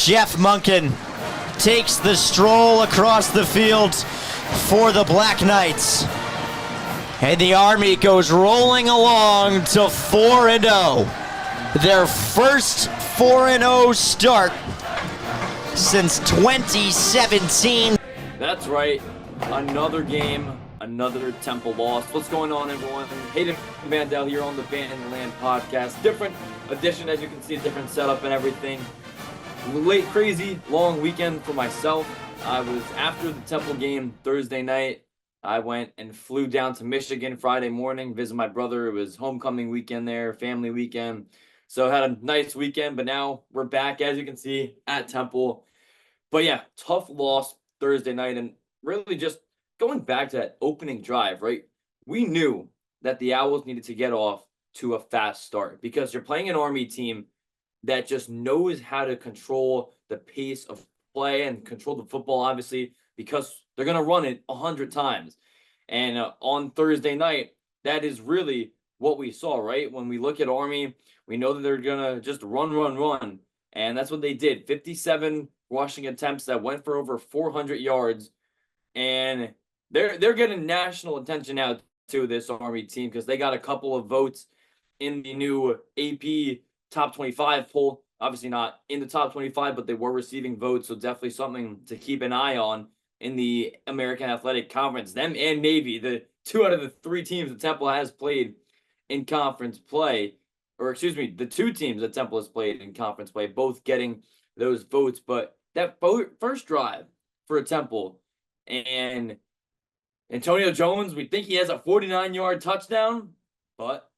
Jeff Monken takes the stroll across the field for the Black Knights. And the Army goes rolling along to 4-0. Their first 4-0 start since 2017. That's right. Another game, another Temple loss. What's going on, everyone? Hayden Mandel here on the Lam Podcast. Different edition, as you can see, different setup and everything. Late, crazy, long weekend for myself. I was after the Temple game Thursday night. I went and flew down to Michigan Friday morning, visit my brother. It was homecoming weekend there, family weekend. So had a nice weekend, but now we're back, as you can see, at Temple. But yeah, tough loss Thursday night. And really just going back to that opening drive, right? We knew that the Owls needed to get off to a fast start because you're playing an Army team that just knows how to control the pace of play and control the football, obviously, because they're going to run it 100 times. And on Thursday night, that is really what we saw, right? When we look at Army, we know that they're going to just run. And that's what they did. 57 rushing attempts that went for over 400 yards. And they're getting national attention now to this Army team because they got a couple of votes in the new AP top 25 poll. Obviously not in the top 25, but they were receiving votes. So definitely something to keep an eye on in the American Athletic Conference. Them and Navy, the two out of the three teams that Temple has played in conference play, or excuse me, the two teams that Temple has played in conference play, both getting those votes. But that first drive for a Temple and Antonio Jones, we think he has a 49-yard touchdown, but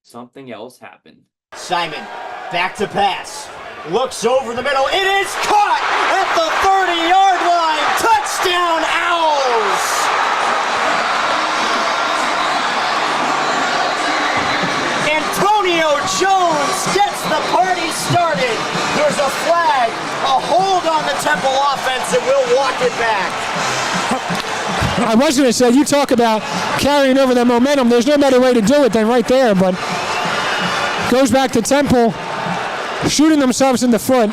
something else happened. Simon, back to pass. Looks over the middle. It is caught at the 30-yard line. Touchdown, Owls! Antonio Jones gets the party started. There's a flag, a hold on the Temple offense, and we'll walk it back. I was going to say, you talk about carrying over the momentum. There's no better way to do it than right there, but goes back to Temple, shooting themselves in the foot.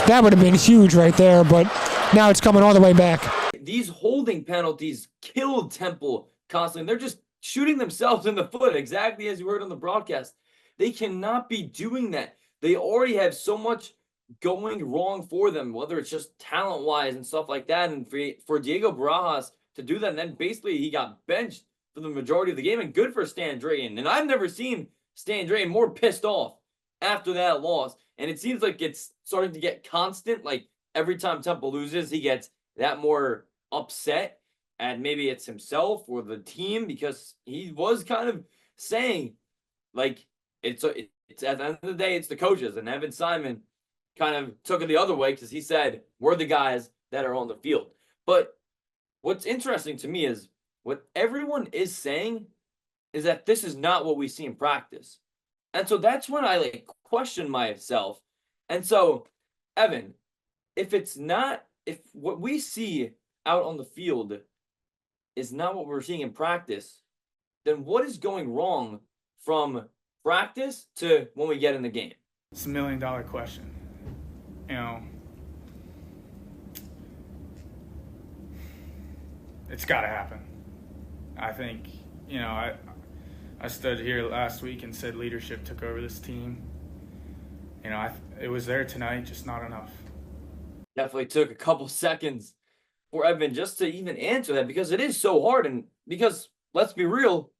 That would have been huge right there, but now it's coming all the way back. These holding penalties killed Temple constantly. They're just shooting themselves in the foot, exactly as you heard on the broadcast. They cannot be doing that. They already have so much going wrong for them, whether it's just talent-wise and stuff like that. And for Diego Barajas to do that, and then basically he got benched for the majority of the game, and good for Stan Drayton. And I've never seen Stan Drayton more pissed off after that loss. And it seems like it's starting to get constant. Like every time Temple loses, he gets that more upset. And maybe it's himself or the team, because he was kind of saying, like, it's at the end of the day, it's the coaches. And Evan Simon kind of took it the other way because he said, we're the guys that are on the field. But what's interesting to me is what everyone is saying is that this is not what we see in practice. And so that's when I question myself. And so, Evan, if what we see out on the field is not what we're seeing in practice, then what is going wrong from practice to when we get in the game? It's $1 million question. You know, it's got to happen. I think, I stood here last week and said leadership took over this team. It was there tonight, just not enough. Definitely took a couple seconds for Evan just to even answer that, because it is so hard. And because, let's be real,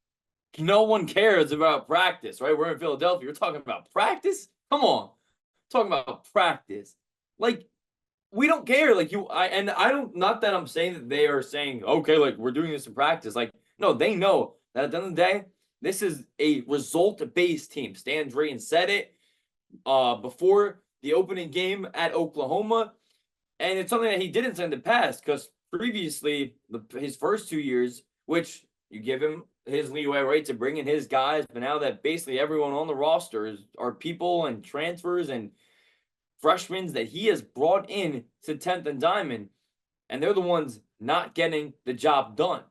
no one cares about practice, right? We're in Philadelphia. You're talking about practice? Come on. Talking about practice. We don't care. Not that I'm saying that they are saying, okay, we're doing this in practice. No, they know that at the end of the day, this is a result-based team. Stan Drayton said it before the opening game at Oklahoma. And it's something that he didn't say in the past, because previously, his first 2 years, which you give him his leeway, right, to bring in his guys. But now that basically everyone on the roster are people and transfers and freshmen that he has brought in to 10th and Diamond, and they're the ones not getting the job done.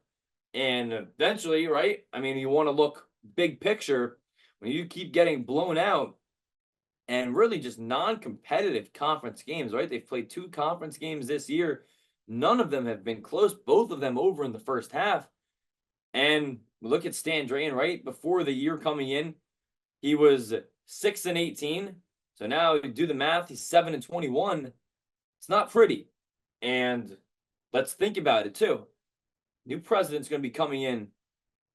And eventually, right, I mean, you want to look big picture, when you keep getting blown out and really just non-competitive conference games, right? They've played 2 conference games this year. None of them have been close, both of them over in the first half. And look at Stan Drayton, right? Before the year coming in, he was 6-18. So now you do the math, he's 7-21. It's not pretty. And let's think about it too. New president's going to be coming in,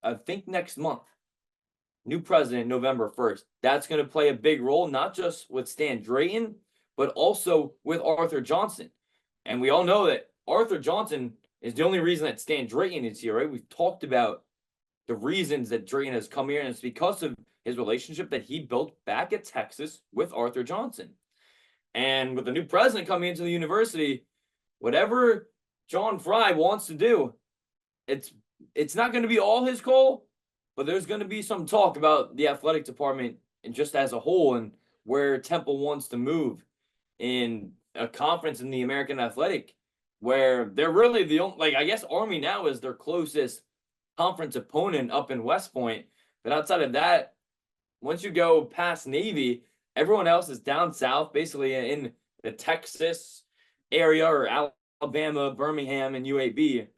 I think, next month. New president, November 1st. That's going to play a big role, not just with Stan Drayton, but also with Arthur Johnson. And we all know that Arthur Johnson is the only reason that Stan Drayton is here, right? We've talked about the reasons that Drayton has come here, and it's because of his relationship that he built back at Texas with Arthur Johnson. And with the new president coming into the university, whatever John Fry wants to do, it's not going to be all his call, but there's going to be some talk about the athletic department and just as a whole and where Temple wants to move in a conference in the American Athletic, where they're really the only, like, I guess Army now is their closest conference opponent up in West Point. But outside of that, once you go past Navy, everyone else is down south, basically in the Texas area or Alabama, Birmingham, and UAB.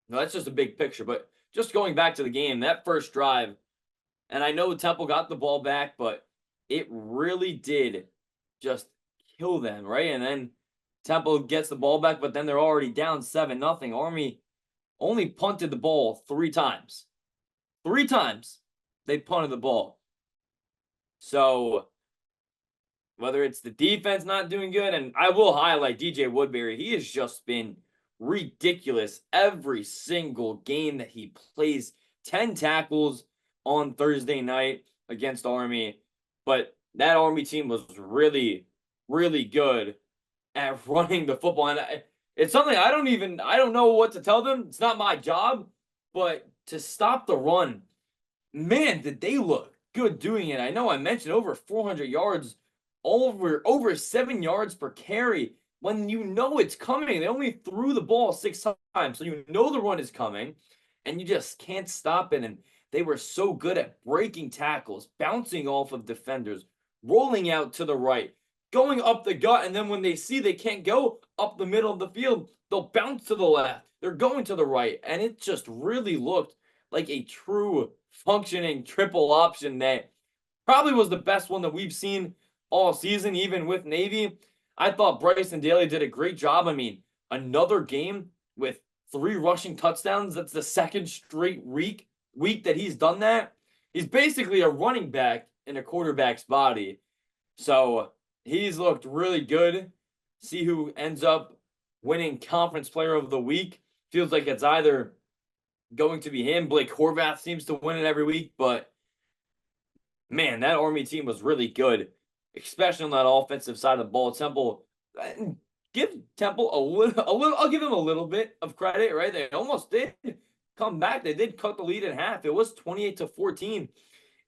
Now, that's just a big picture, but just going back to the game, that first drive, and I know Temple got the ball back, but it really did just kill them, right? And then Temple gets the ball back, but then they're already down 7-0. Army only punted the ball 3 times. 3 times they punted the ball. So whether it's the defense not doing good, and I will highlight DJ Woodbury, he has just been ridiculous every single game that he plays. 10 tackles on Thursday night against Army, but that Army team was really, really good at running the football. And it's something I don't know what to tell them. It's not my job, but to stop the run, man, did they look good doing it. I know I mentioned over 400 yards, over 7 yards per carry. When you know it's coming, they only threw the ball 6 times, so you know the run is coming, and you just can't stop it. And they were so good at breaking tackles, bouncing off of defenders, rolling out to the right, going up the gut, and then when they see they can't go up the middle of the field, they'll bounce to the left. They're going to the right, and it just really looked like a true functioning triple option that probably was the best one that we've seen all season, even with Navy. I thought Bryson Daly did a great job. I mean, another game with 3 rushing touchdowns. That's the second straight week that he's done that. He's basically a running back in a quarterback's body. So he's looked really good. See who ends up winning Conference Player of the Week. Feels like it's either going to be him. Blake Horvath seems to win it every week. But, man, that Army team was really good, especially on that offensive side of the ball. Temple, give Temple a little. I'll give them a little bit of credit, right? They almost did come back. They did cut the lead in half. It was 28-14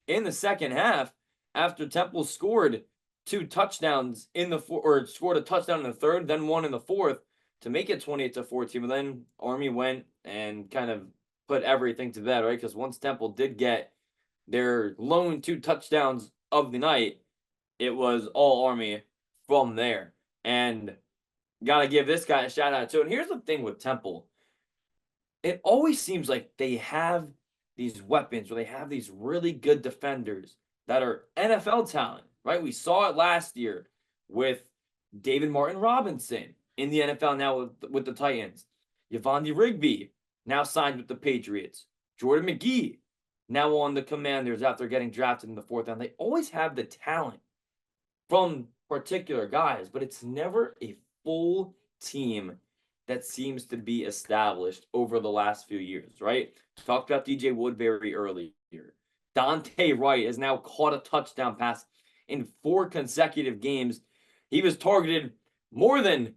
in the second half after Temple scored 2 touchdowns in the or scored a touchdown in the third, then 1 in the fourth to make it 28-14. But then Army went and kind of put everything to bed, right? Because once Temple did get their lone 2 touchdowns of the night, it was all Army from there. And got to give this guy a shout out too. And here's the thing with Temple. It always seems like they have these weapons, or they have these really good defenders that are NFL talent, right? We saw it last year with David Martin Robinson in the NFL now with the Titans. Yvonne Rigby now signed with the Patriots. Jordan McGee now on the Commanders after getting drafted in the 4th round. They always have the talent from particular guys, but it's never a full team that seems to be established over the last few years, right? Talked about DJ Woodbury earlier. Dante Wright has now caught a touchdown pass in 4 consecutive games. He was targeted more than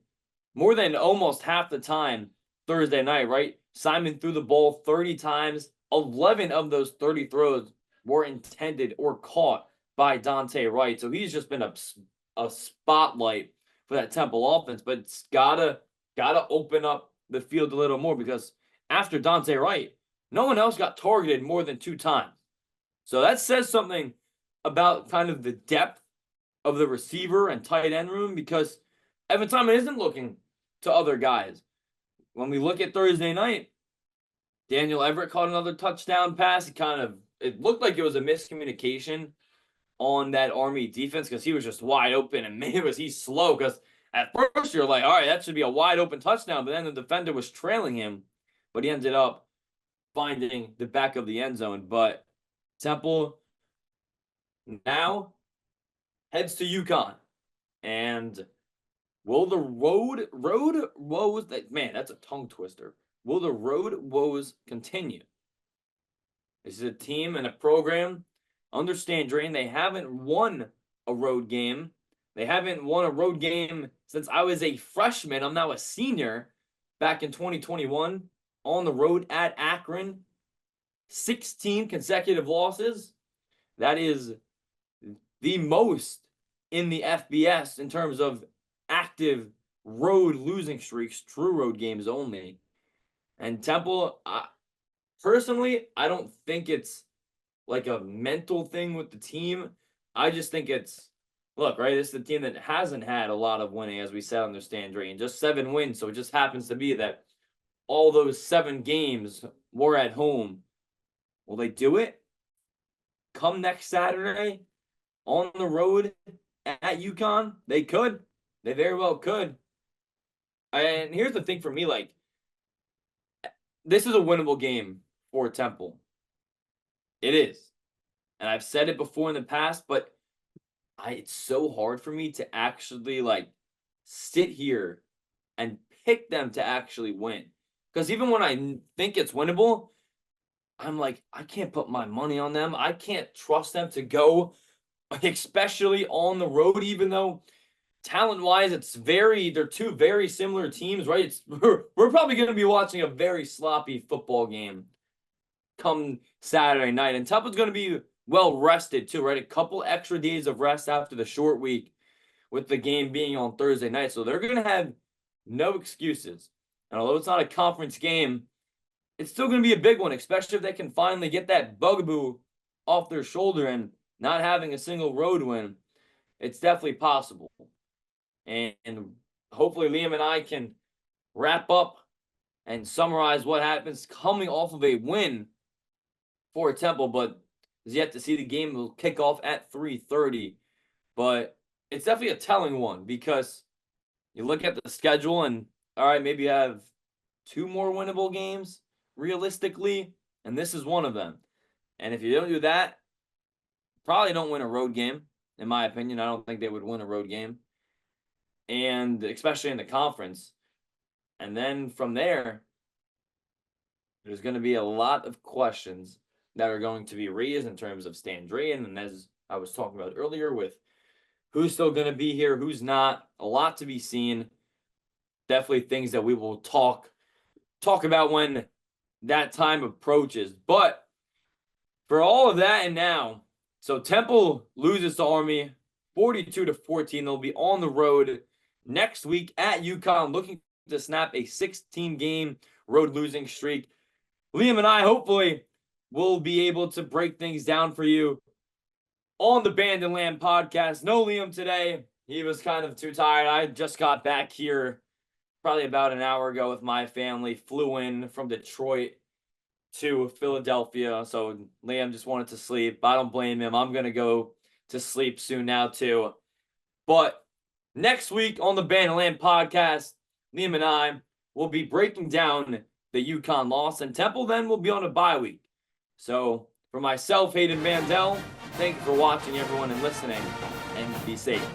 almost half the time Thursday night, right? Simon threw the ball 30 times. 11 of those 30 throws were intended or caught by Dante Wright. So he's just been a spotlight for that Temple offense, but it's gotta open up the field a little more, because after Dante Wright, no one else got targeted more than 2 times. So that says something about kind of the depth of the receiver and tight end room because Evan Simon isn't looking to other guys. When we look at Thursday night, Daniel Everett caught another touchdown pass. It looked like it was a miscommunication on that Army defense because he was just wide open, and man, was he slow because at first you're like, all right, that should be a wide open touchdown, but then the defender was trailing him, but he ended up finding the back of the end zone. But Temple now heads to UConn, and will the road woes that's a tongue twister. Will the road woes continue? This is a team and a program. Understand, Drain, they haven't won a road game. They haven't won a road game since I was a freshman. I'm now a senior back in 2021 on the road at Akron. 16 consecutive losses. That is the most in the FBS in terms of active road losing streaks, true road games only. And Temple, personally, I don't think it's like a mental thing with the team. I just think it's, look, right, this is the team that hasn't had a lot of winning, as we said on their stand rating, just 7 wins. So it just happens to be that all those 7 games were at home. Will they do it? Come next Saturday on the road at UConn? They could. They very well could. And here's the thing for me, like, this is a winnable game for Temple. It is. And I've said it before in the past, but it's so hard for me to actually, like, sit here and pick them to actually win. Because even when I think it's winnable, I'm like, I can't put my money on them. I can't trust them to go, especially on the road, even though talent-wise, they're two very similar teams, right? We're probably going to be watching a very sloppy football game come Saturday night. And Temple's going to be well-rested too, right? A couple extra days of rest after the short week with the game being on Thursday night. So they're going to have no excuses. And although it's not a conference game, it's still going to be a big one, especially if they can finally get that bugaboo off their shoulder and not having a single road win. It's definitely possible. And hopefully Liam and I can wrap up and summarize what happens coming off of a win for Temple, but is yet to see. The game will kick off at 3:30. But it's definitely a telling one because you look at the schedule and, all right, maybe you have 2 more winnable games realistically, and this is one of them. And if you don't do that, probably don't win a road game, in my opinion. I don't think they would win a road game, and especially in the conference. And then from there, there's going to be a lot of questions that are going to be raised in terms of Stan Drayen, and as I was talking about earlier with who's still going to be here, who's not, a lot to be seen. Definitely things that we will talk about when that time approaches. But for all of that and now, so Temple loses to Army 42-14. They'll be on the road next week at UConn looking to snap a 16-game road losing streak. Liam and I hopefully will be able to break things down for you on the Band and Lamb podcast. No Liam today. He was kind of too tired. I just got back here probably about an hour ago with my family. Flew in from Detroit to Philadelphia. So Liam just wanted to sleep. I don't blame him. I'm going to go to sleep soon now too. But next week on the Band and Lamb podcast, Liam and I will be breaking down the UConn loss, and Temple then will be on a bye week. So for myself, Hayden Mandel, thank you for watching, everyone, and listening, and be safe.